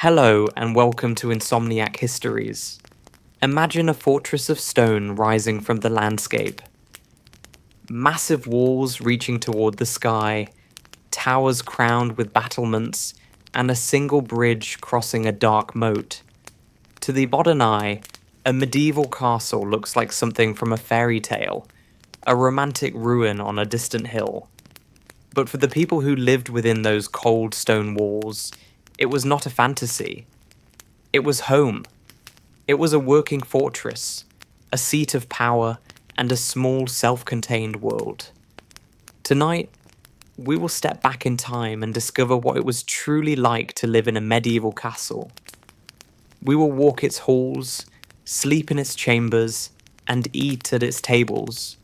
Hello and welcome to Insomniac Histories. Imagine a fortress of stone rising from the landscape. Massive walls reaching toward the sky, towers crowned with battlements, and a single bridge crossing a dark moat. To the modern eye, a medieval castle looks like something from a fairy tale, a romantic ruin on a distant hill. But for the people who lived within those cold stone walls, it was not a fantasy. It was home. It was a working fortress, a seat of power, and a small self-contained world. Tonight, we will step back in time and discover what it was truly like to live in a medieval castle. We will walk its halls, sleep in its chambers, and eat at its tables.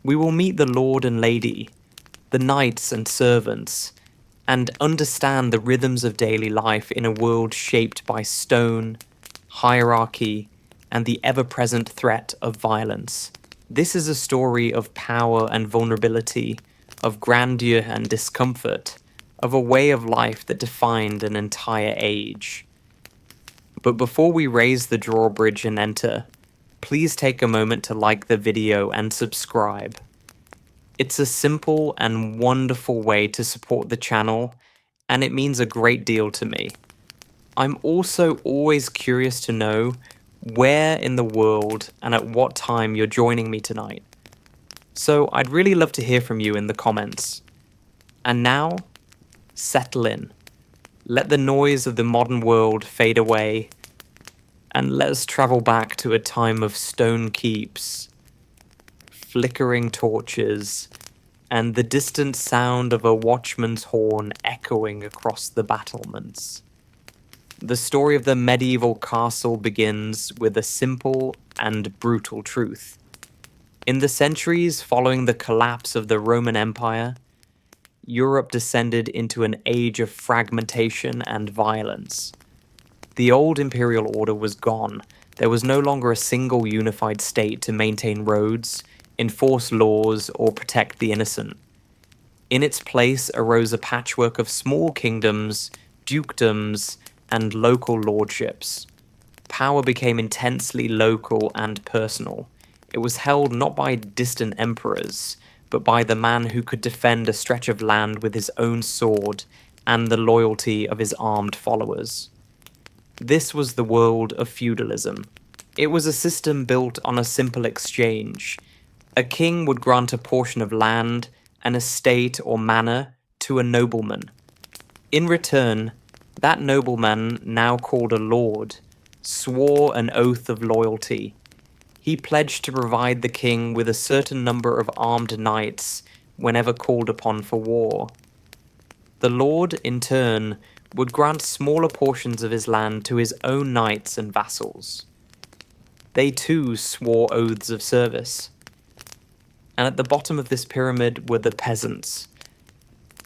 We will meet the lord and lady, the knights and servants, and understand the rhythms of daily life in a world shaped by stone, hierarchy, and the ever-present threat of violence. This is a story of power and vulnerability, of grandeur and discomfort, of a way of life that defined an entire age. But before we raise the drawbridge and enter, please take a moment to like the video and subscribe. It's a simple and wonderful way to support the channel, and it means a great deal to me. I'm also always curious to know where in the world and at what time you're joining me tonight. So I'd really love to hear from you in the comments. And now, settle in. Let the noise of the modern world fade away, and let us travel back to a time of stone keeps, flickering torches, and the distant sound of a watchman's horn echoing across the battlements. The story of the medieval castle begins with a simple and brutal truth. In the centuries following the collapse of the Roman Empire, Europe descended into an age of fragmentation and violence. The old imperial order was gone. There was no longer a single unified state to maintain roads, enforce laws, or protect the innocent. In its place arose a patchwork of small kingdoms, dukedoms, and local lordships. Power became intensely local and personal. It was held not by distant emperors, but by the man who could defend a stretch of land with his own sword and the loyalty of his armed followers. This was the world of feudalism. It was a system built on a simple exchange. A king would grant a portion of land, an estate or manor, to a nobleman. In return, that nobleman, now called a lord, swore an oath of loyalty. He pledged to provide the king with a certain number of armed knights whenever called upon for war. The lord, in turn, would grant smaller portions of his land to his own knights and vassals. They too swore oaths of service. And at the bottom of this pyramid were the peasants,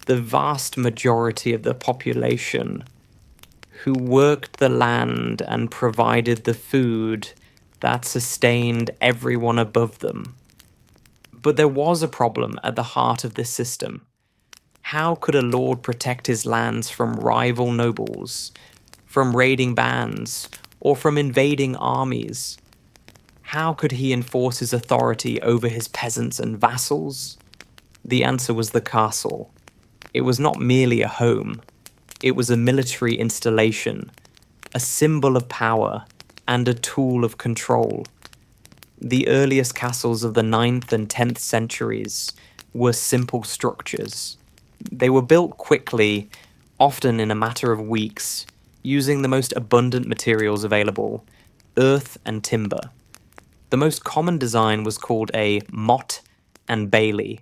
the vast majority of the population who worked the land and provided the food that sustained everyone above them. But there was a problem at the heart of this system. How could a lord protect his lands from rival nobles, from raiding bands, or from invading armies? How could he enforce his authority over his peasants and vassals? The answer was the castle. It was not merely a home. It was a military installation, a symbol of power, and a tool of control. The earliest castles of the 9th and 10th centuries were simple structures. They were built quickly, often in a matter of weeks, using the most abundant materials available, earth and timber. The most common design was called a motte and bailey.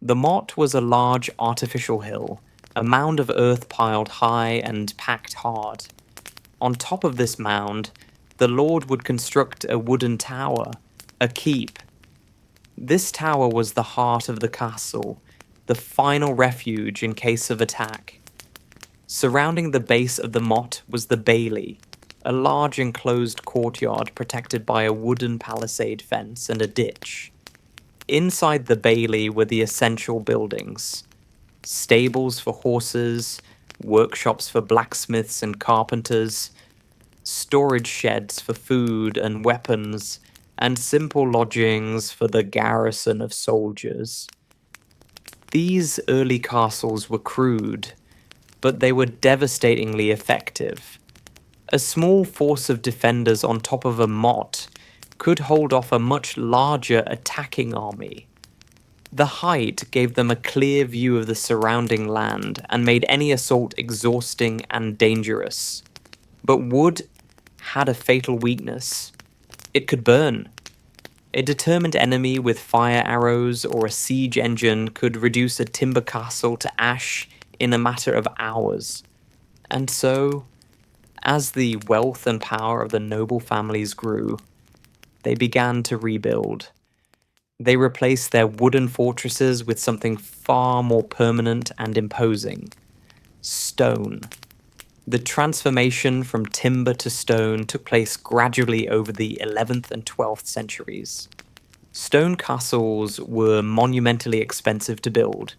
The motte was a large artificial hill, a mound of earth piled high and packed hard. On top of this mound, the lord would construct a wooden tower, a keep. This tower was the heart of the castle, the final refuge in case of attack. Surrounding the base of the motte was the bailey, a large enclosed courtyard protected by a wooden palisade fence and a ditch. Inside the bailey were the essential buildings: stables for horses, workshops for blacksmiths and carpenters, storage sheds for food and weapons, and simple lodgings for the garrison of soldiers. These early castles were crude, but they were devastatingly effective. A small force of defenders on top of a motte could hold off a much larger attacking army. The height gave them a clear view of the surrounding land and made any assault exhausting and dangerous. But wood had a fatal weakness. It could burn. A determined enemy with fire arrows or a siege engine could reduce a timber castle to ash in a matter of hours. And so, as the wealth and power of the noble families grew, they began to rebuild. They replaced their wooden fortresses with something far more permanent and imposing: stone. The transformation from timber to stone took place gradually over the 11th and 12th centuries. Stone castles were monumentally expensive to build.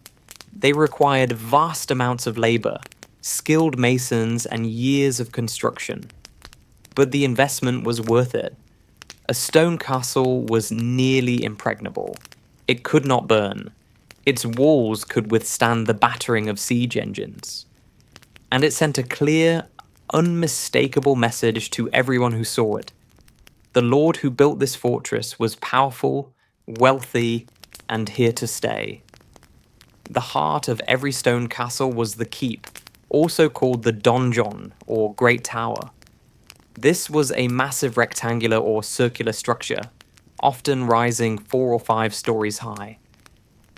They required vast amounts of labor, skilled masons, and years of construction. But the investment was worth it. A stone castle was nearly impregnable. It could not burn. Its walls could withstand the battering of siege engines. And it sent a clear, unmistakable message to everyone who saw it. The lord who built this fortress was powerful, wealthy, and here to stay. The heart of every stone castle was the keep, also called the donjon, or Great Tower. This was a massive rectangular or circular structure, often rising 4 or 5 stories high.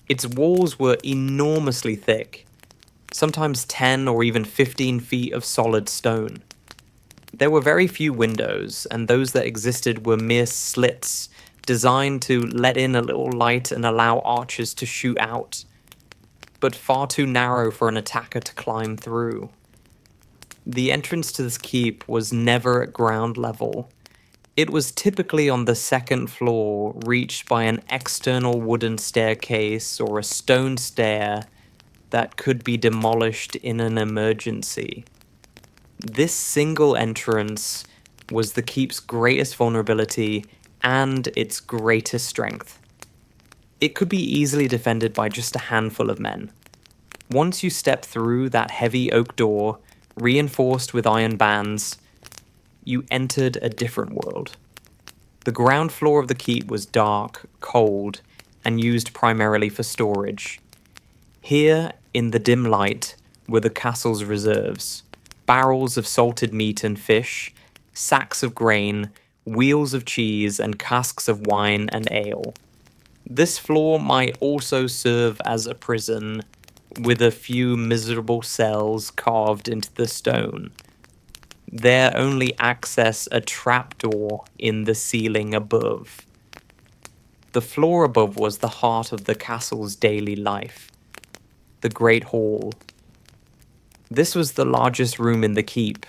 Its walls were enormously thick, sometimes 10 or even 15 feet of solid stone. There were very few windows, and those that existed were mere slits designed to let in a little light and allow archers to shoot out, but far too narrow for an attacker to climb through. The entrance to this keep was never at ground level. It was typically on the second floor, reached by an external wooden staircase or a stone stair that could be demolished in an emergency. This single entrance was the keep's greatest vulnerability and its greatest strength. It could be easily defended by just a handful of men. Once you step through that heavy oak door, reinforced with iron bands, you entered a different world. The ground floor of the keep was dark, cold, and used primarily for storage. Here, in the dim light, were the castle's reserves: barrels of salted meat and fish, sacks of grain, wheels of cheese, and casks of wine and ale. This floor might also serve as a prison, with a few miserable cells carved into the stone. Their only access a trapdoor in the ceiling above. The floor above was the heart of the castle's daily life. The Great Hall. This was the largest room in the keep,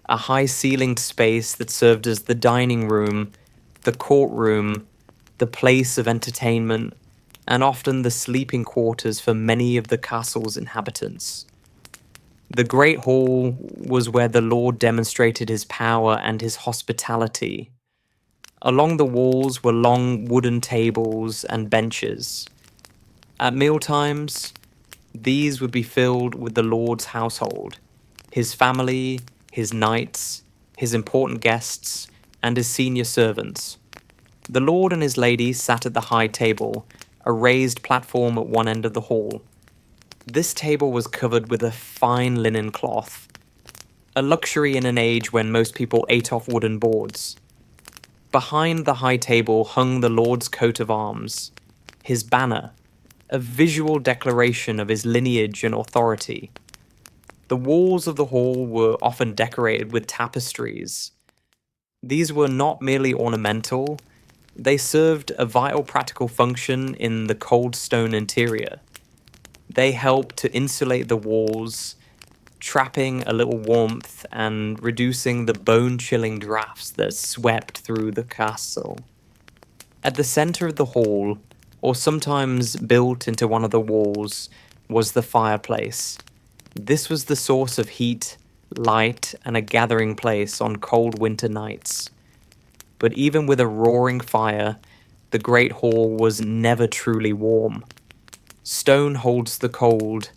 a high-ceilinged space that served as the dining room, the courtroom, the place of entertainment, and often the sleeping quarters for many of the castle's inhabitants. The Great Hall was where the Lord demonstrated his power and his hospitality. Along the walls were long wooden tables and benches. At mealtimes, these would be filled with the Lord's household, his family, his knights, his important guests, and his senior servants. The Lord and his lady sat at the high table, a raised platform at one end of the hall. This table was covered with a fine linen cloth, a luxury in an age when most people ate off wooden boards. Behind the high table hung the Lord's coat of arms, his banner, a visual declaration of his lineage and authority. The walls of the hall were often decorated with tapestries. These were not merely ornamental, they served a vital practical function in the cold stone interior. They helped to insulate the walls, trapping a little warmth and reducing the bone-chilling drafts that swept through the castle. At the center of the hall, or sometimes built into one of the walls, was the fireplace. This was the source of heat, light, and a gathering place on cold winter nights. But even with a roaring fire, the Great Hall was never truly warm. Stone holds the cold,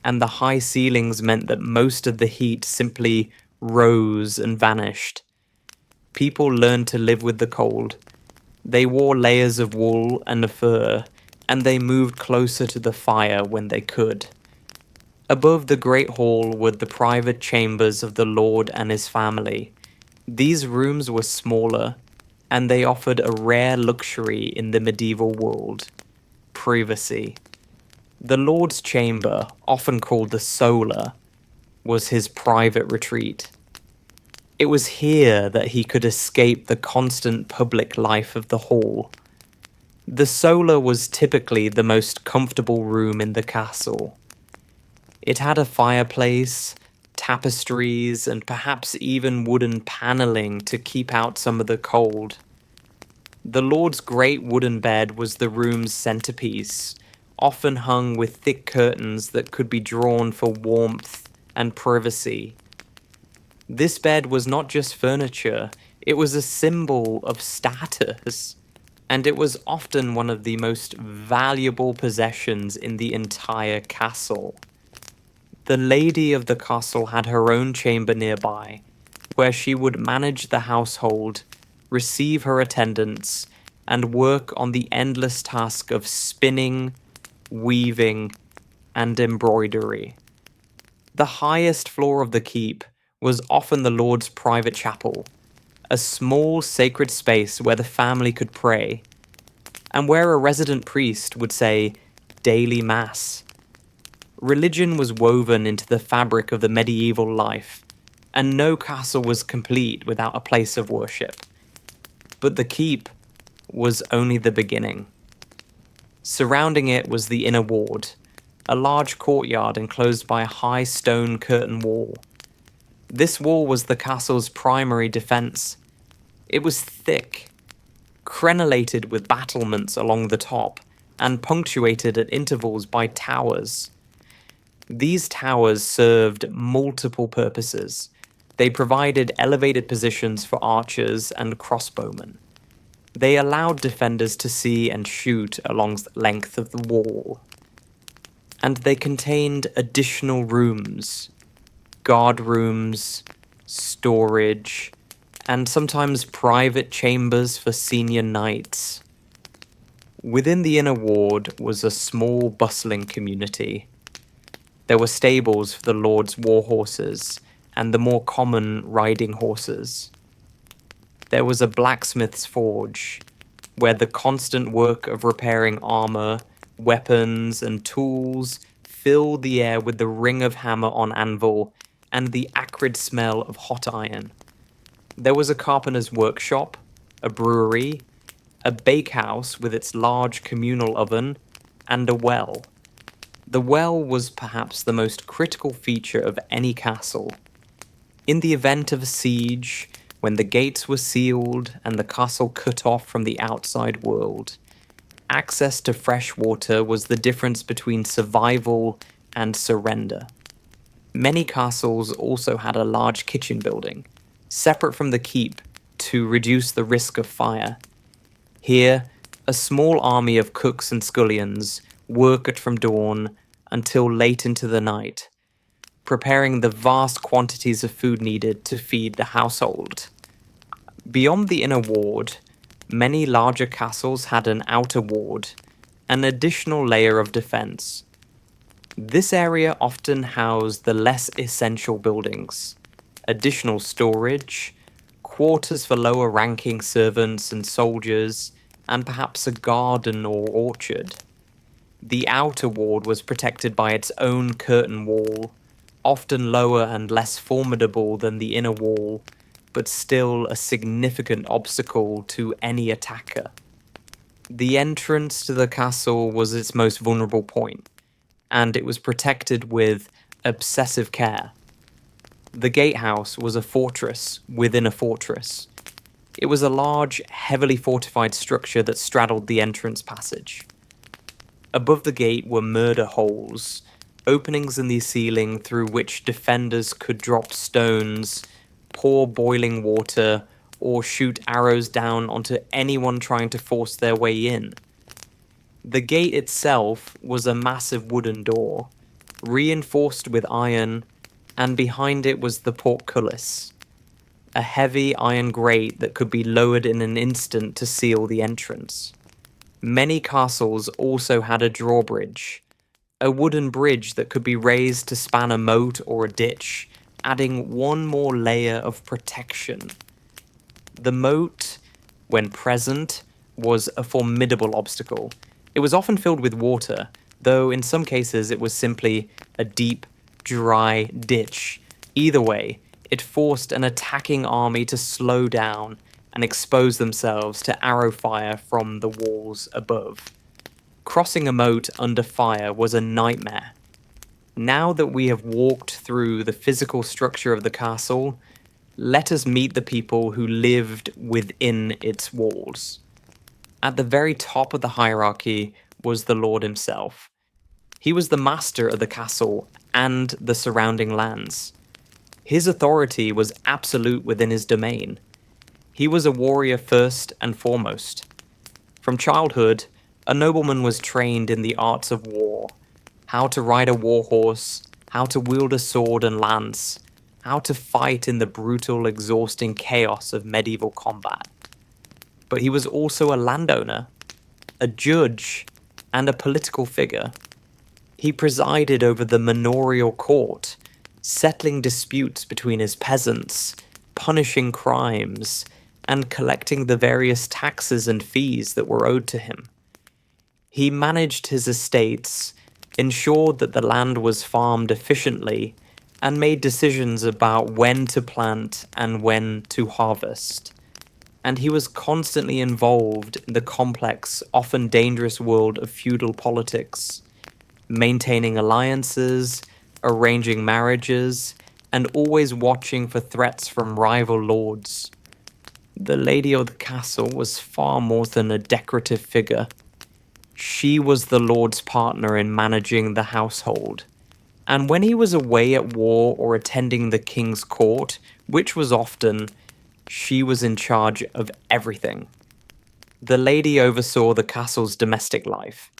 and the high ceilings meant that most of the heat simply rose and vanished. People learned to live with the cold. They wore layers of wool and fur, and they moved closer to the fire when they could. Above the Great Hall were the private chambers of the Lord and his family. These rooms were smaller, and they offered a rare luxury in the medieval world: privacy. The Lord's chamber, often called the Solar, was his private retreat. It was here that he could escape the constant public life of the hall. The Solar was typically the most comfortable room in the castle. It had a fireplace, tapestries, and perhaps even wooden paneling to keep out some of the cold. The Lord's great wooden bed was the room's centerpiece, often hung with thick curtains that could be drawn for warmth and privacy. This bed was not just furniture, it was a symbol of status, and it was often one of the most valuable possessions in the entire castle. The lady of the castle had her own chamber nearby, where she would manage the household, receive her attendants, and work on the endless task of spinning, weaving, and embroidery. The highest floor of the keep was often the Lord's private chapel, a small sacred space where the family could pray, and where a resident priest would say daily mass. Religion was woven into the fabric of the medieval life, and no castle was complete without a place of worship. But the keep was only the beginning. Surrounding it was the inner ward, a large courtyard enclosed by a high stone curtain wall. This wall was the castle's primary defense. It was thick, crenellated with battlements along the top, and punctuated at intervals by towers. These towers served multiple purposes. They provided elevated positions for archers and crossbowmen. They allowed defenders to see and shoot along the length of the wall. And they contained additional rooms, guard rooms, storage, and sometimes private chambers for senior knights. Within the inner ward was a small, bustling community. There were stables for the Lord's war horses and the more common riding horses. There was a blacksmith's forge, where the constant work of repairing armor, weapons, and tools filled the air with the ring of hammer on anvil and the acrid smell of hot iron. There was a carpenter's workshop, a brewery, a bakehouse with its large communal oven, and a well. The well was perhaps the most critical feature of any castle. In the event of a siege, when the gates were sealed and the castle cut off from the outside world, access to fresh water was the difference between survival and surrender. Many castles also had a large kitchen building, separate from the keep, to reduce the risk of fire. Here, a small army of cooks and scullions worked from dawn until late into the night, preparing the vast quantities of food needed to feed the household. Beyond the inner ward, many larger castles had an outer ward, an additional layer of defense. This area often housed the less essential buildings, additional storage, quarters for lower-ranking servants and soldiers, and perhaps a garden or orchard. The outer ward was protected by its own curtain wall, often lower and less formidable than the inner wall, but still a significant obstacle to any attacker. The entrance to the castle was its most vulnerable point, and it was protected with obsessive care. The gatehouse was a fortress within a fortress. It was a large, heavily fortified structure that straddled the entrance passage. Above the gate were murder holes, openings in the ceiling through which defenders could drop stones, pour boiling water, or shoot arrows down onto anyone trying to force their way in. The gate itself was a massive wooden door, reinforced with iron, and behind it was the portcullis, a heavy iron grate that could be lowered in an instant to seal the entrance. Many castles also had a drawbridge, a wooden bridge that could be raised to span a moat or a ditch, adding one more layer of protection. The moat, when present, was a formidable obstacle. It was often filled with water, though in some cases it was simply a deep, dry ditch. Either way, it forced an attacking army to slow down and expose themselves to arrow fire from the walls above. Crossing a moat under fire was a nightmare. Now that we have walked through the physical structure of the castle, let us meet the people who lived within its walls. At the very top of the hierarchy was the Lord himself. He was the master of the castle and the surrounding lands. His authority was absolute within his domain. He was a warrior first and foremost. From childhood, a nobleman was trained in the arts of war, how to ride a war horse, how to wield a sword and lance, how to fight in the brutal, exhausting chaos of medieval combat. But he was also a landowner, a judge, and a political figure. He presided over the manorial court, settling disputes between his peasants, punishing crimes, and collecting the various taxes and fees that were owed to him. He managed his estates, ensured that the land was farmed efficiently, and made decisions about when to plant and when to harvest. And he was constantly involved in the complex, often dangerous world of feudal politics, maintaining alliances, arranging marriages, and always watching for threats from rival lords. The lady of the castle was far more than a decorative figure. She was the lord's partner in managing the household. And when he was away at war or attending the king's court, which was often, she was in charge of everything. The lady oversaw the castle's domestic life.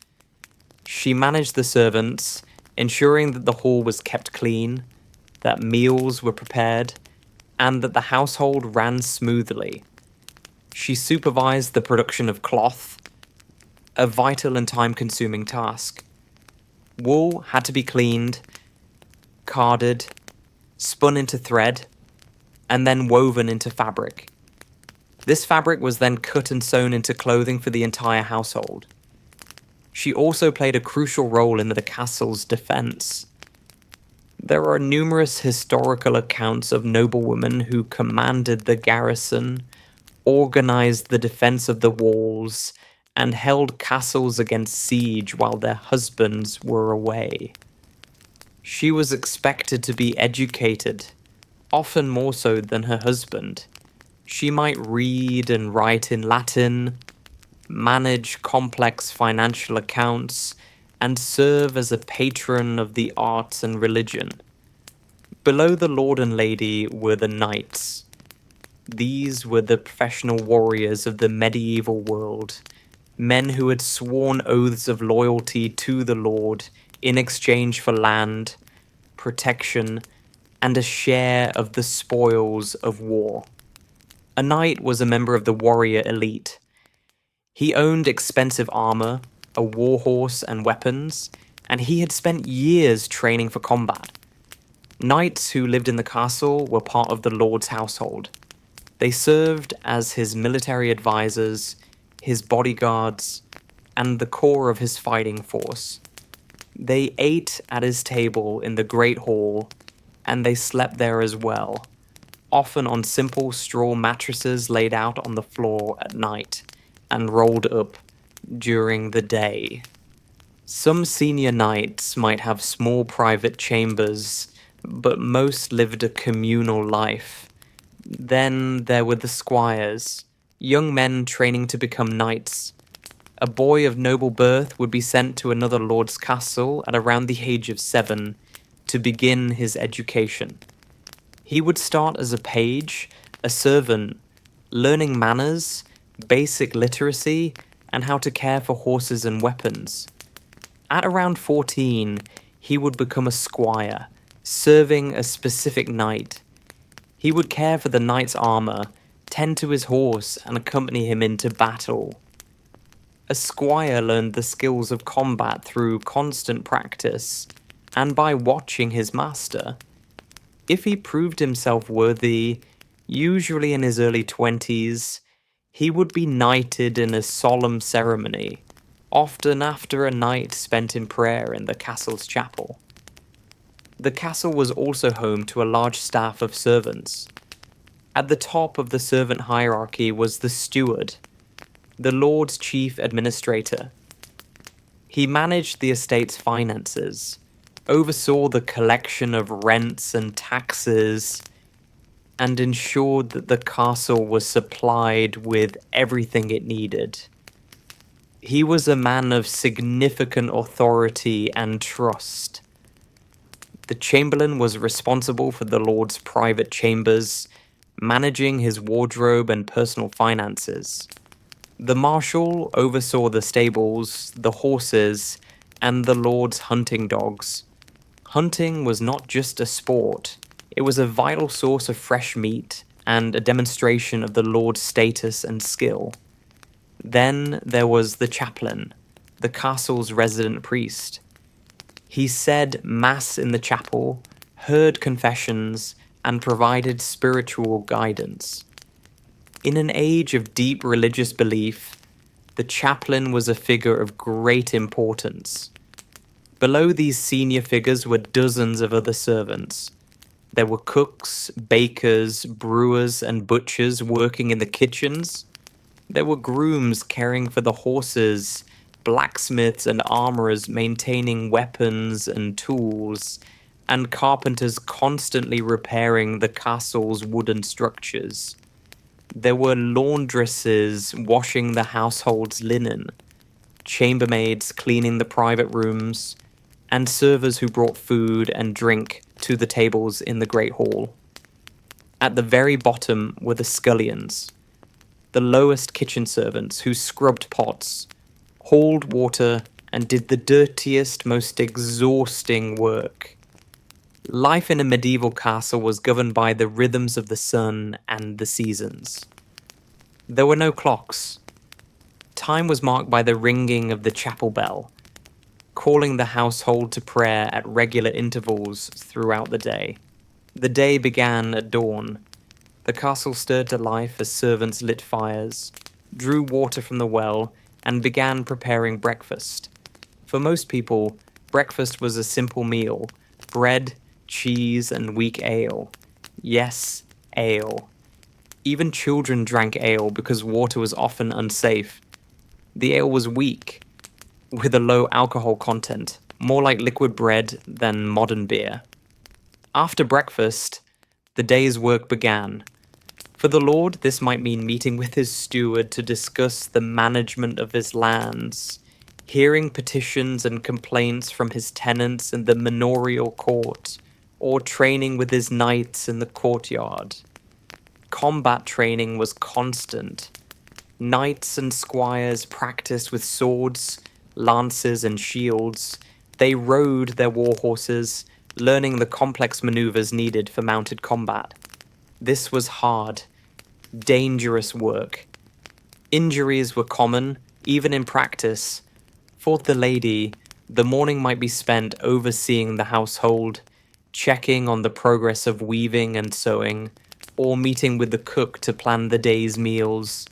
She managed the servants, ensuring that the hall was kept clean, that meals were prepared, and that the household ran smoothly. She supervised the production of cloth, a vital and time-consuming task. Wool had to be cleaned, carded, spun into thread, and then woven into fabric. This fabric was then cut and sewn into clothing for the entire household. She also played a crucial role in the castle's defense. There are numerous historical accounts of noblewomen who commanded the garrison, organized the defense of the walls, and held castles against siege while their husbands were away. She was expected to be educated, often more so than her husband. She might read and write in Latin, manage complex financial accounts, and serve as a patron of the arts and religion. Below the lord and lady were the knights. These were the professional warriors of the medieval world, men who had sworn oaths of loyalty to the Lord in exchange for land, protection, and a share of the spoils of war. A knight was a member of the warrior elite. He owned expensive armor, a war horse, and weapons, and he had spent years training for combat. Knights who lived in the castle were part of the Lord's household. They served as his military advisors, his bodyguards, and the core of his fighting force. They ate at his table in the Great Hall, and they slept there as well, often on simple straw mattresses laid out on the floor at night and rolled up during the day. Some senior knights might have small private chambers, but most lived a communal life. Then there were the squires, young men training to become knights, A boy of noble birth would be sent to another lord's castle at around the age of 7 to begin his education. He would start as a page, a servant, learning manners, basic literacy, and how to care for horses and weapons. At around 14, he would become a squire, serving a specific knight. He would care for the knight's armor, tend to his horse, and accompany him into battle. A squire learned the skills of combat through constant practice, and by watching his master. If he proved himself worthy, usually in his early 20s, he would be knighted in a solemn ceremony, often after a night spent in prayer in the castle's chapel. The castle was also home to a large staff of servants. At the top of the servant hierarchy was the steward, the lord's chief administrator. He managed the estate's finances, oversaw the collection of rents and taxes, and ensured that the castle was supplied with everything it needed. He was a man of significant authority and trust. The chamberlain was responsible for the lord's private chambers, managing his wardrobe and personal finances. The marshal oversaw the stables, the horses, and the lord's hunting dogs. Hunting was not just a sport, it was a vital source of fresh meat and a demonstration of the lord's status and skill. Then there was the chaplain, the castle's resident priest. He said mass in the chapel, heard confessions, and provided spiritual guidance. In an age of deep religious belief, the chaplain was a figure of great importance. Below these senior figures were dozens of other servants. There were cooks, bakers, brewers, and butchers working in the kitchens. There were grooms caring for the horses, blacksmiths and armorers maintaining weapons and tools, and carpenters constantly repairing the castle's wooden structures. There were laundresses washing the household's linen, chambermaids cleaning the private rooms, and servers who brought food and drink to the tables in the Great Hall. At the very bottom were the scullions, the lowest kitchen servants who scrubbed pots, hauled water, and did the dirtiest, most exhausting work. Life in a medieval castle was governed by the rhythms of the sun and the seasons. There were no clocks. Time was marked by the ringing of the chapel bell, calling the household to prayer at regular intervals throughout the day. The day began at dawn. The castle stirred to life as servants lit fires, drew water from the well, and began preparing breakfast. For most people, breakfast was a simple meal: bread, cheese, and weak ale. Yes, ale. Even children drank ale because water was often unsafe. The ale was weak, with a low alcohol content, more like liquid bread than modern beer. After breakfast, the day's work began. For the Lord, this might mean meeting with his steward to discuss the management of his lands, hearing petitions and complaints from his tenants in the manorial court, or training with his knights in the courtyard. Combat training was constant. Knights and squires practiced with swords, lances, and shields. They rode their war horses, learning the complex maneuvers needed for mounted combat. This was hard, dangerous work. Injuries were common, even in practice. For the lady, the morning might be spent overseeing the household, checking on the progress of weaving and sewing, or meeting with the cook to plan the day's meals.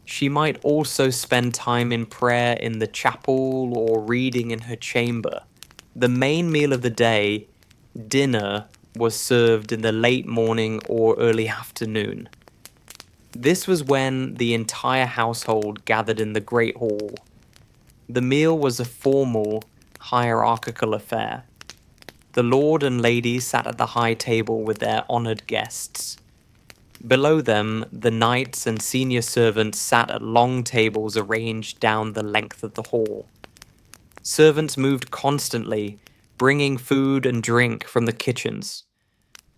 She might also spend time in prayer in the chapel or reading in her chamber. The main meal of the day, dinner, was served in the late morning or early afternoon. This was when the entire household gathered in the Great Hall. The meal was a formal, hierarchical affair. The lord and lady sat at the high table with their honored guests. Below them, the knights and senior servants sat at long tables arranged down the length of the hall. Servants moved constantly, bringing food and drink from the kitchens.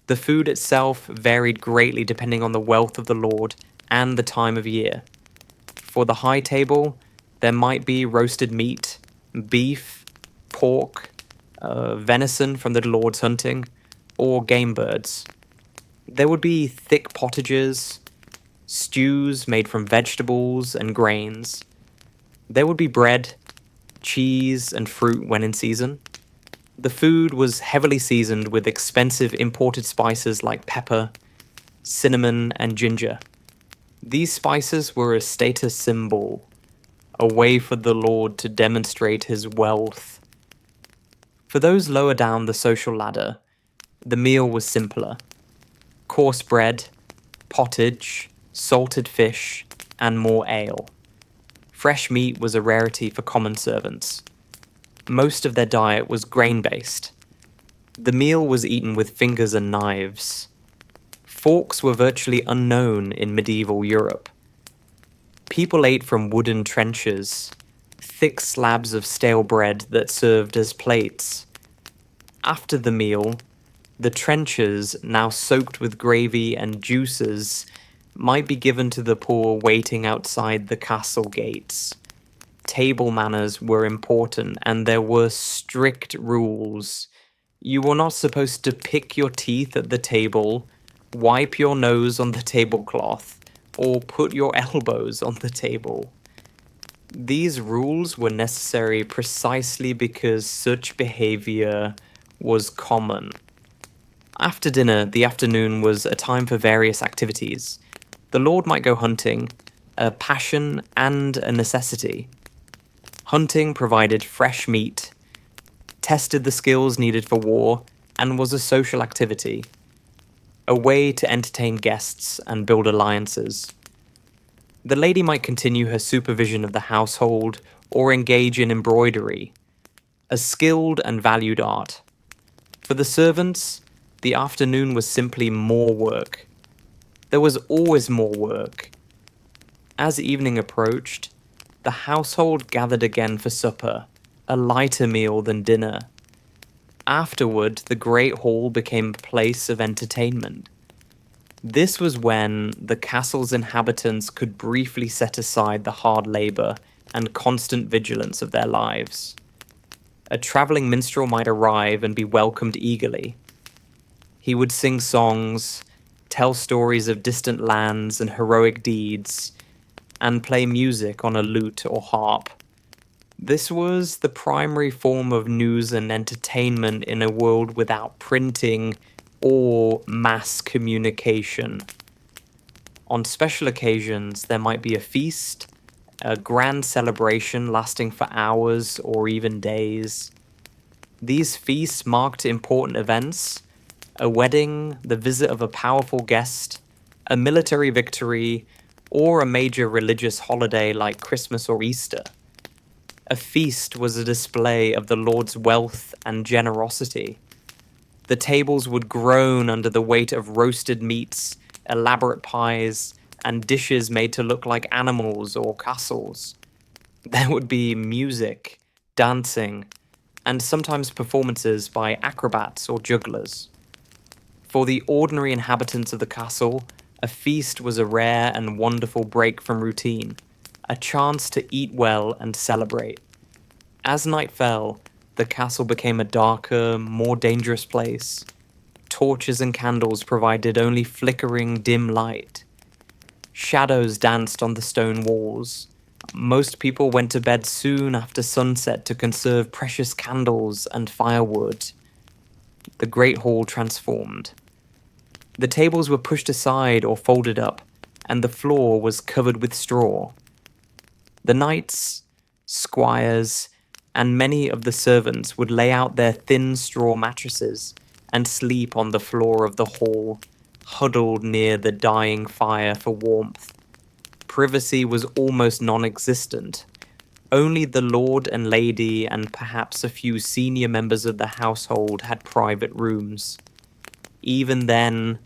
The food itself varied greatly depending on the wealth of the lord and the time of year. For the high table, there might be roasted meat, beef, pork, venison from the lord's hunting, or game birds. There would be thick pottages, stews made from vegetables and grains. There would be bread, cheese, and fruit when in season. The food was heavily seasoned with expensive imported spices like pepper, cinnamon, and ginger. These spices were a status symbol, a way for the lord to demonstrate his wealth. For those lower down the social ladder, the meal was simpler. Coarse bread, pottage, salted fish, and more ale. Fresh meat was a rarity for common servants. Most of their diet was grain-based. The meal was eaten with fingers and knives. Forks were virtually unknown in medieval Europe. People ate from wooden trenchers, thick slabs of stale bread that served as plates. After the meal, the trenchers, now soaked with gravy and juices, might be given to the poor waiting outside the castle gates. Table manners were important, and there were strict rules. You were not supposed to pick your teeth at the table, wipe your nose on the tablecloth, or put your elbows on the table. These rules were necessary precisely because such behavior was common. After dinner, the afternoon was a time for various activities. The lord might go hunting, a passion and a necessity. Hunting provided fresh meat, tested the skills needed for war, and was a social activity, a way to entertain guests and build alliances. The lady might continue her supervision of the household or engage in embroidery, a skilled and valued art. For the servants, the afternoon was simply more work. There was always more work. As evening approached, the household gathered again for supper, a lighter meal than dinner. Afterward, the great hall became a place of entertainment. This was when the castle's inhabitants could briefly set aside the hard labor and constant vigilance of their lives. A traveling minstrel might arrive and be welcomed eagerly. He would sing songs, tell stories of distant lands and heroic deeds, and play music on a lute or harp. This was the primary form of news and entertainment in a world without printing or mass communication. On special occasions, there might be a feast, a grand celebration lasting for hours or even days. These feasts marked important events: a wedding, the visit of a powerful guest, a military victory, or a major religious holiday like Christmas or Easter. A feast was a display of the Lord's wealth and generosity. The tables would groan under the weight of roasted meats, elaborate pies, and dishes made to look like animals or castles. There would be music, dancing, and sometimes performances by acrobats or jugglers. For the ordinary inhabitants of the castle, a feast was a rare and wonderful break from routine, a chance to eat well and celebrate. As night fell, the castle became a darker, more dangerous place. Torches and candles provided only flickering, dim light. Shadows danced on the stone walls. Most people went to bed soon after sunset to conserve precious candles and firewood. The great hall transformed. The tables were pushed aside or folded up, and the floor was covered with straw. The knights, squires, and many of the servants would lay out their thin straw mattresses and sleep on the floor of the hall, huddled near the dying fire for warmth. Privacy was almost non-existent. Only the lord and lady and perhaps a few senior members of the household had private rooms. Even then,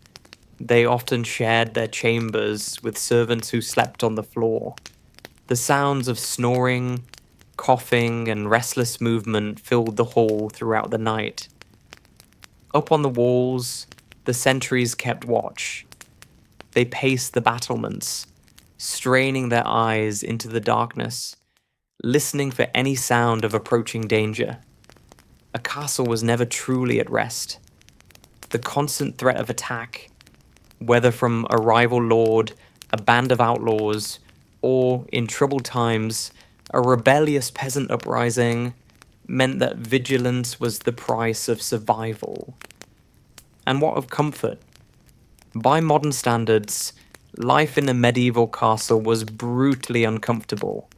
They often shared their chambers with servants who slept on the floor. The sounds of snoring, coughing, and restless movement filled the hall throughout the night. Up on the walls, the sentries kept watch. They paced the battlements, straining their eyes into the darkness, listening for any sound of approaching danger. A castle was never truly at rest. The constant threat of attack, whether from a rival lord, a band of outlaws, or, in troubled times, a rebellious peasant uprising, meant that vigilance was the price of survival. And what of comfort? By modern standards, life in a medieval castle was brutally uncomfortable.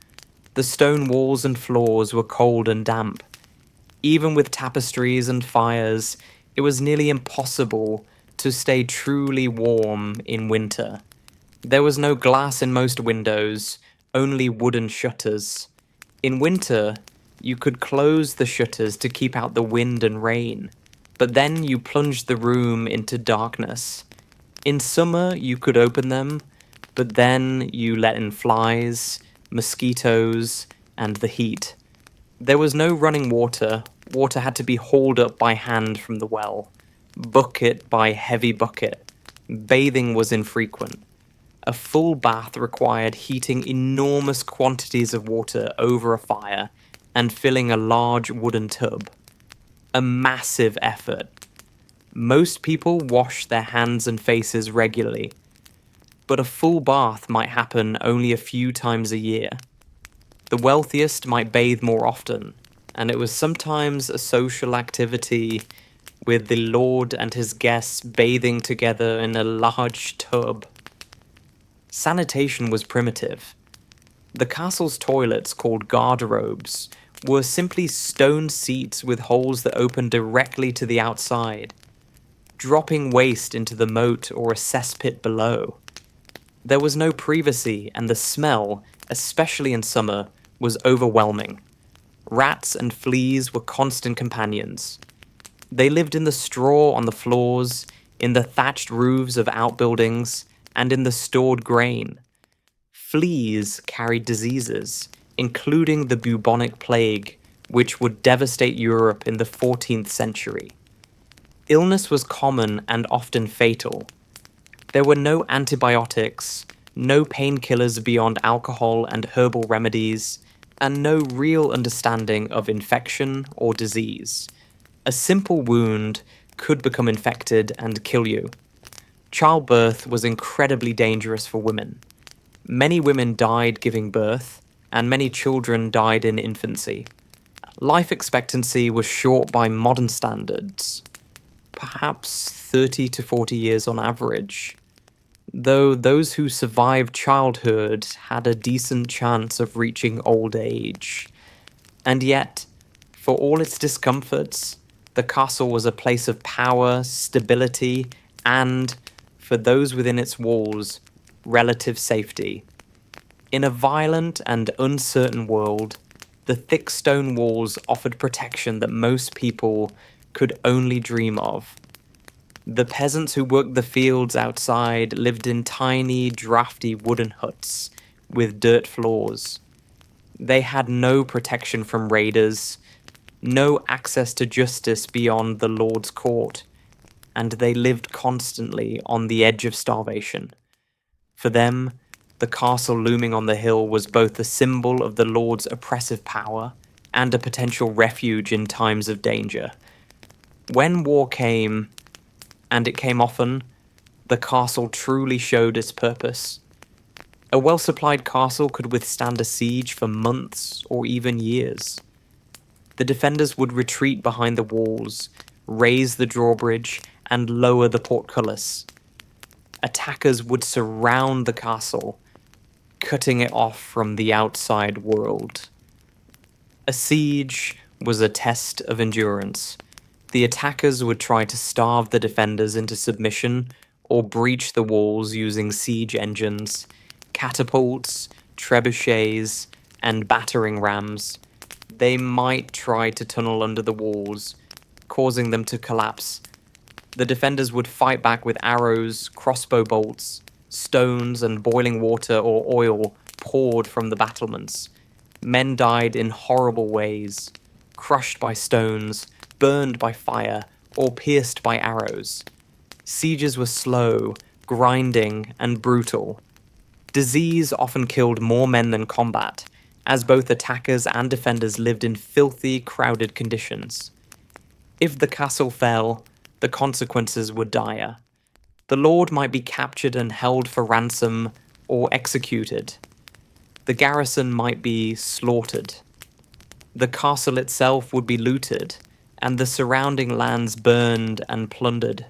The stone walls and floors were cold and damp. Even with tapestries and fires, it was nearly impossible to stay truly warm in winter. There was no glass in most windows, only wooden shutters. In winter, you could close the shutters to keep out the wind and rain, but then you plunged the room into darkness. In summer, you could open them, but then you let in flies, mosquitoes, and the heat. There was no running water. Water had to be hauled up by hand from the well, bucket by heavy bucket. Bathing was infrequent. A full bath required heating enormous quantities of water over a fire and filling a large wooden tub. A massive effort. Most people wash their hands and faces regularly, but a full bath might happen only a few times a year. The wealthiest might bathe more often, and it was sometimes a social activity, with the lord and his guests bathing together in a large tub. Sanitation was primitive. The castle's toilets, called garderobes, were simply stone seats with holes that opened directly to the outside, dropping waste into the moat or a cesspit below. There was no privacy, and the smell, especially in summer, was overwhelming. Rats and fleas were constant companions. They lived in the straw on the floors, in the thatched roofs of outbuildings, and in the stored grain. Fleas carried diseases, including the bubonic plague, which would devastate Europe in the 14th century. Illness was common and often fatal. There were no antibiotics, no painkillers beyond alcohol and herbal remedies, and no real understanding of infection or disease. A simple wound could become infected and kill you. Childbirth was incredibly dangerous for women. Many women died giving birth, and many children died in infancy. Life expectancy was short by modern standards, perhaps 30 to 40 years on average, though those who survived childhood had a decent chance of reaching old age. And yet, for all its discomforts, the castle was a place of power, stability, and, for those within its walls, relative safety. In a violent and uncertain world, the thick stone walls offered protection that most people could only dream of. The peasants who worked the fields outside lived in tiny, drafty wooden huts with dirt floors. They had no protection from raiders, no access to justice beyond the Lord's court, and they lived constantly on the edge of starvation. For them, the castle looming on the hill was both a symbol of the Lord's oppressive power and a potential refuge in times of danger. When war came, and it came often, the castle truly showed its purpose. A well-supplied castle could withstand a siege for months or even years. The defenders would retreat behind the walls, raise the drawbridge, and lower the portcullis. Attackers would surround the castle, cutting it off from the outside world. A siege was a test of endurance. The attackers would try to starve the defenders into submission or breach the walls using siege engines, catapults, trebuchets, and battering rams. They might try to tunnel under the walls, causing them to collapse, The defenders would fight back with arrows, crossbow bolts, stones, and boiling water or oil poured from the battlements. Men died in horrible ways, crushed by stones, burned by fire, or pierced by arrows. Sieges were slow, grinding, and brutal. Disease often killed more men than combat, as both attackers and defenders lived in filthy, crowded conditions. If the castle fell, the consequences were dire. The lord might be captured and held for ransom or executed. The garrison might be slaughtered. The castle itself would be looted, and the surrounding lands burned and plundered.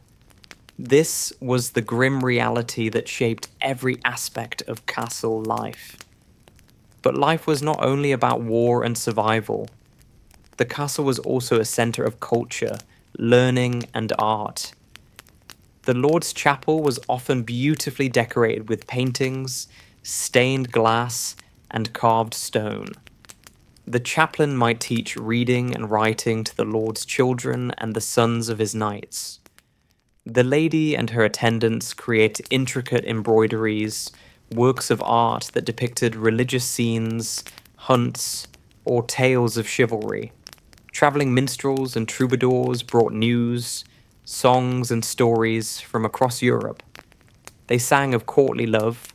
This was the grim reality that shaped every aspect of castle life. But life was not only about war and survival. The castle was also a center of culture, learning, and art. The Lord's Chapel was often beautifully decorated with paintings, stained glass, and carved stone. The chaplain might teach reading and writing to the Lord's children and the sons of his knights. The lady and her attendants create intricate embroideries, works of art that depicted religious scenes, hunts, or tales of chivalry. Traveling minstrels and troubadours brought news, songs, and stories from across Europe. They sang of courtly love,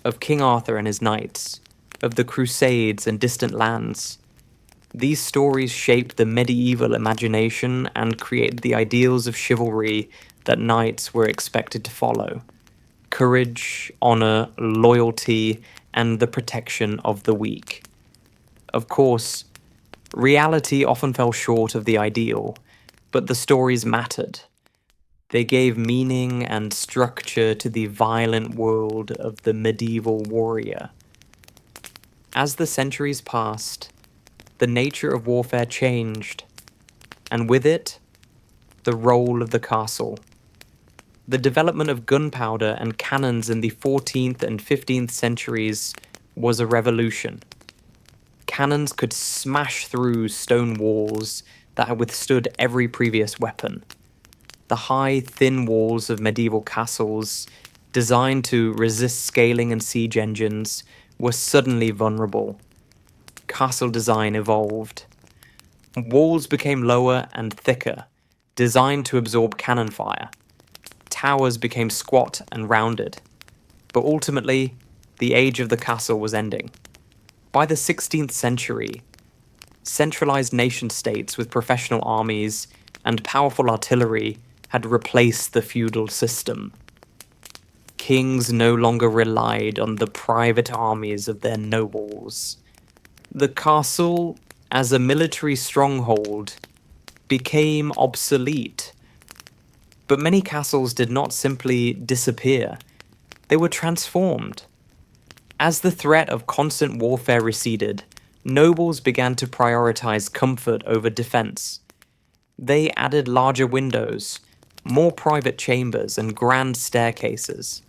of King Arthur and his knights, of the Crusades and distant lands. These stories shaped the medieval imagination and created the ideals of chivalry that knights were expected to follow: courage, honor, loyalty, and the protection of the weak. Of course, reality often fell short of the ideal, but the stories mattered. They gave meaning and structure to the violent world of the medieval warrior. As the centuries passed, the nature of warfare changed, and with it, the role of the castle. The development of gunpowder and cannons in the 14th and 15th centuries was a revolution. Cannons could smash through stone walls that had withstood every previous weapon. The high, thin walls of medieval castles, designed to resist scaling and siege engines, were suddenly vulnerable. Castle design evolved. Walls became lower and thicker, designed to absorb cannon fire. Towers became squat and rounded. But ultimately, the age of the castle was ending. By the 16th century, centralized nation-states with professional armies and powerful artillery had replaced the feudal system. Kings no longer relied on the private armies of their nobles. The castle, as a military stronghold, became obsolete. But many castles did not simply disappear. They were transformed. As the threat of constant warfare receded, nobles began to prioritize comfort over defense. They added larger windows, more private chambers, and grand staircases.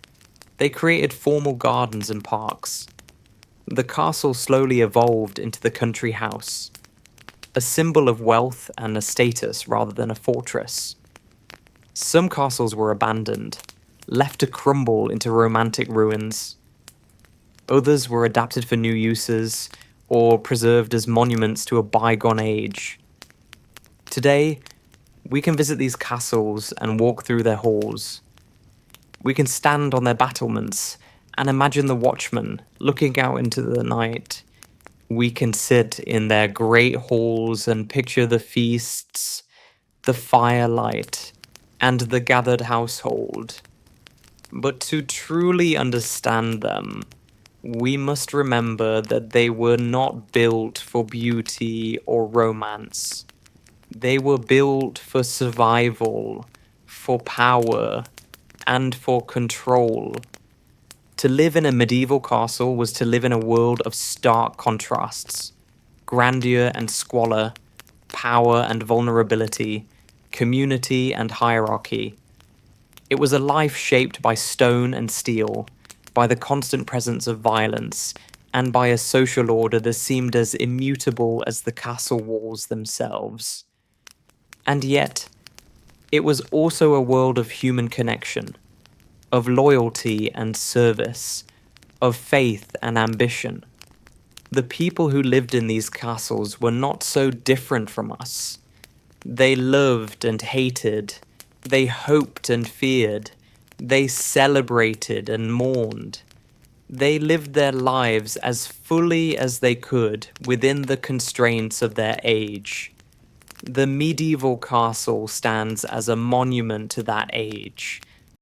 They created formal gardens and parks. The castle slowly evolved into the country house, a symbol of wealth and a status rather than a fortress. Some castles were abandoned, left to crumble into romantic ruins. Others were adapted for new uses or preserved as monuments to a bygone age. Today, we can visit these castles and walk through their halls. We can stand on their battlements and imagine the watchmen looking out into the night. We can sit in their great halls and picture the feasts, the firelight, and the gathered household. But to truly understand them, we must remember that they were not built for beauty or romance. They were built for survival, for power, and for control. To live in a medieval castle was to live in a world of stark contrasts: grandeur and squalor, power and vulnerability, community and hierarchy. It was a life shaped by stone and steel, by the constant presence of violence, and by a social order that seemed as immutable as the castle walls themselves. And yet, It was also a world of human connection, of loyalty and service, of faith and ambition. The people who lived in these castles were not so different from us. They loved and hated, they hoped and feared, they celebrated and mourned. They lived their lives as fully as they could within the constraints of their age. The medieval castle stands as a monument to that age,